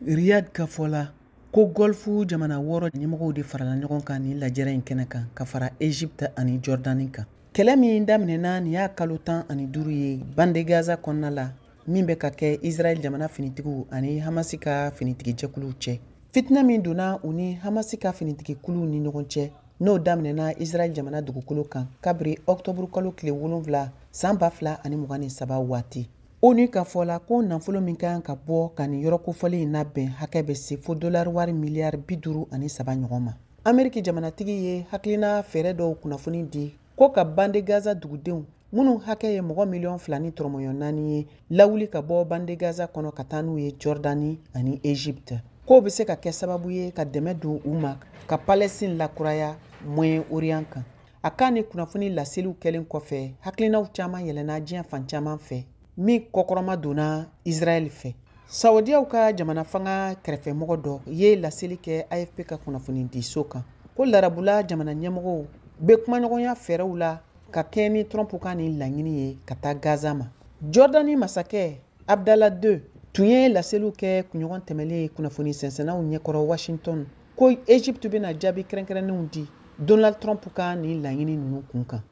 Riyad ka fɔ la ko Golfu jamana 6 ɲɛmɔgɔw de farala ɲɔgɔn kan ni lajɛrɛ in kɛnɛ kan ka fara Egypte ani Jordani kan. Kɛlɛ min daminɛna nin y'a kalo 15 ye bande Gaza kɔnɔna la min bɛ ka kɛ Israel jamana finitigiw ani Hamasi ka finitigijɛkuluw cɛ. Fitina min donna u ni Hamasi ka finitigikuluw ni ɲɔgɔn cɛ n'o daminɛna Israel jamana dugukolo kan kabiri Octobre kalo tile 7 san 2023 waati. ONU ka fɔ la ko nafolo min kan ka bɔ ka nin yɔrɔ kofɔlen in labɛn hakɛ bɛ se fo $53 ɲɔgɔn ma. Ameriki jamanatigi ye hakilina fɛɛrɛ dɔw kunnafoni di ko ka bande Gaza dugudenw minnu hakɛ ye mɔgɔ 2.4 million ye lawuli ka bɔ bande Gaza kɔnɔ ka taa n'u ye Jordani ani Egypte. Ko bɛ se ka kɛ sababu ye ka dɛmɛ don u ma ka Palestine lakuraya Moyen-Orient kan. A ka ni kunnafoni laseliw kɛlen kɔfɛ hakilinaw caman yɛlɛna diɲɛ fan caman fɛ min kɔkɔrɔma donna Israel fɛ. Saudiyaw ka jamana fanga kɛrɛfɛmɔgɔ dɔ ye laseli kɛ AFP ka kunnafoni di so kan ko larabula jamana ɲɛmɔgɔw bɛ kumaɲɔgɔnya fɛɛrɛw la ka kɛ ni Trump ka ni laɲini ye ka taa Gaza ma. Jordani masakɛ Abdallah II tun ye laseliw kɛ kunɲɔgɔn tɛmɛlen kunnafoni sɛnsɛnnaw ɲɛkɔrɔ Washington ko Egypte bɛna jaabi kɛrɛnkɛrɛnnenw di Donald Trump ka ni laɲini ninnu kun kan.